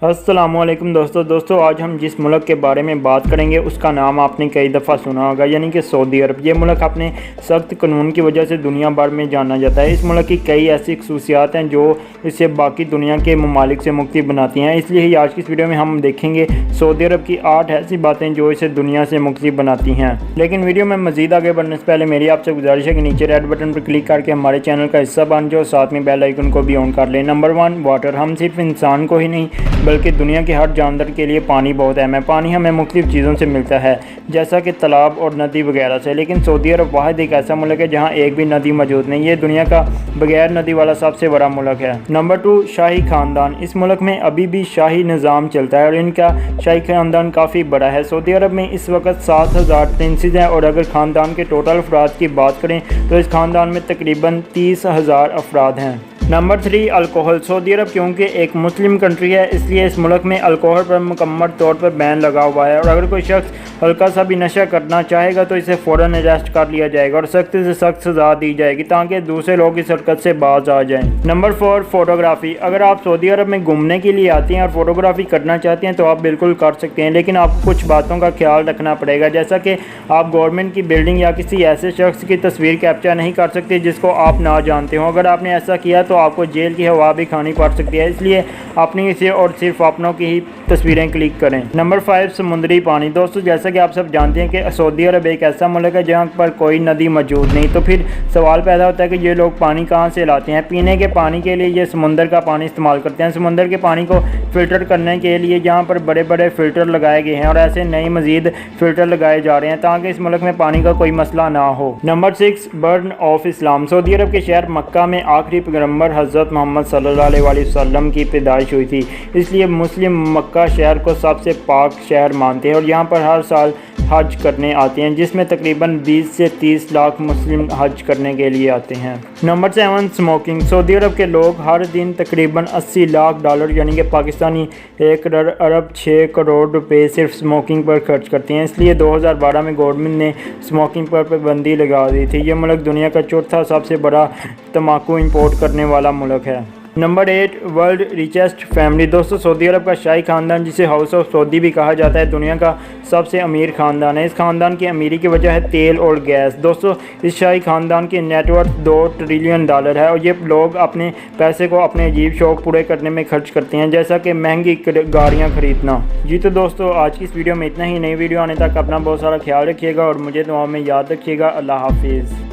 अस्सलामुअलैकुम दोस्तों आज हम जिस मुल्क के बारे में बात करेंगे उसका नाम आपने कई दफ़ा सुना होगा, यानी कि सऊदी अरब। ये मुल्क अपने सख्त कानून की वजह से दुनिया भर में जाना जाता है। इस मुल्क की कई ऐसी खसूसियात हैं जो इसे बाकी दुनिया के ममालिक से मुख्तलिफ बनाती हैं। इसलिए ही आज की इस वीडियो में हम देखेंगे सऊदी अरब की 8 ऐसी बातें जो इसे दुनिया से मुख्तलिफ बनाती हैं। लेकिन वीडियो में मज़ीद आगे बढ़ने से पहले मेरी आपसे गुजारिश है कि नीचे रेड बटन पर क्लिक करके हमारे चैनल का हिस्सा बन जाओ, साथ में बेल आइकन को भी ऑन कर लें। Number 1, water. हम सिर्फ इंसान को ही नहीं बल्कि दुनिया के हर जानवर के लिए पानी बहुत अहम है। पानी हमें मुख्तलिफ चीज़ों से मिलता है, जैसा कि तालाब और नदी वगैरह से। लेकिन सऊदी अरब वाहिद एक ऐसा मुल्क है जहाँ एक भी नदी मौजूद नहीं। ये दुनिया का बगैर नदी वाला सबसे बड़ा मुल्क है। नंबर 2, शाही ख़ानदान। इस मुल्क में अभी भी शाही निज़ाम चलता है और इनका शाही ख़ानदान काफ़ी बड़ा है। सऊदी अरब में इस वक्त 7000 प्रिंसेस हैं और अगर ख़ानदान के टोटल अफराद की बात करें तो इस ख़ानदान में तकरीबन 30,000 अफराद हैं। Number 3, alcohol. सऊदी अरब क्योंकि एक मुस्लिम कंट्री है इसलिए इस मुल्क में अल्कोहल पर मुकम्मल तौर पर बैन लगा हुआ है और अगर कोई शख्स हल्का सा भी नशा करना चाहेगा तो इसे फ़ौरन अरेस्ट कर लिया जाएगा और सख्त से सख्त सज़ा दी जाएगी ताकि दूसरे लोग इस हरकत से बाज आ जाएं। Number 4, photography. अगर आप सऊदी अरब में घूमने के लिए आते हैं और फ़ोटोग्राफ़ी करना चाहते हैं तो आप बिल्कुल कर सकते हैं, लेकिन आपको कुछ बातों का ख्याल रखना पड़ेगा, जैसा कि आप गवर्नमेंट की बिल्डिंग या किसी ऐसे शख्स की तस्वीर कैप्चर नहीं कर सकते जिसको आप ना जानते हो। अगर आपने ऐसा किया तो आपको जेल की हवा भी खानी पड़ सकती है, इसलिए अपनी से और सिर्फ अपनों की ही तस्वीरें क्लिक करें। नंबर 5, समुद्री पानी। दोस्तों जैसा कि आप सब जानते हैं कि सऊदी अरब एक ऐसा मुल्क है जहाँ पर कोई नदी मौजूद नहीं, तो फिर सवाल पैदा होता है कि ये लोग पानी कहाँ से लाते हैं। पीने के पानी के लिए ये समुंदर का पानी इस्तेमाल करते हैं। समुंदर के पानी को फ़िल्टर करने के लिए यहाँ पर बड़े बड़े फ़िल्टर लगाए गए हैं और ऐसे नए मज़ीद फ़िल्टर लगाए जा रहे हैं ताकि इस मुल्क में पानी का कोई मसला ना हो। Number 6, born of Islam. सऊदी अरब के शहर मक्का में आखिरी पैगंबर हज़रत मोहम्मद सल्लल्लाहु अलैहि वसल्लम की पैदाइश हुई थी, इसलिए मुस्लिम मक्का शहर को सबसे पाक शहर मानते हैं और यहाँ पर हर साल हज करने आते हैं, जिसमें तकरीबन 20 से 30 लाख मुस्लिम हज करने के लिए आते हैं। Number 7, smoking. सऊदी अरब के लोग हर दिन तकरीबन 80 लाख डॉलर यानी कि पाकिस्तानी 1 अरब 6 करोड़ रुपए सिर्फ स्मोकिंग पर खर्च करते हैं, इसलिए 2012 में गवर्नमेंट ने स्मोकिंग पर पाबंदी लगा दी थी। ये मुल्क दुनिया का चौथा सबसे बड़ा तम्बाकू इंपोर्ट करने वाला मुल्क है। Number 8, world richest family. दोस्तों सऊदी अरब का शाही ख़ानदान, जिसे हाउस ऑफ सऊदी भी कहा जाता है, दुनिया का सबसे अमीर ख़ानदान है। इस ख़ानदान की अमीरी की वजह है तेल और गैस। दोस्तों इस शाही ख़ानदान की नेटवर्थ 2 ट्रिलियन डॉलर है और ये लोग अपने पैसे को अपने अजीब शौक़ पूरे करने में खर्च करते हैं, जैसा कि महंगी गाड़ियाँ खरीदना। जी तो दोस्तों आज की इस वीडियो में इतना ही। नई वीडियो आने तक अपना बहुत सारा ख्याल रखिएगा और मुझे दुआ में याद रखिएगा। अल्लाह हाफिज़।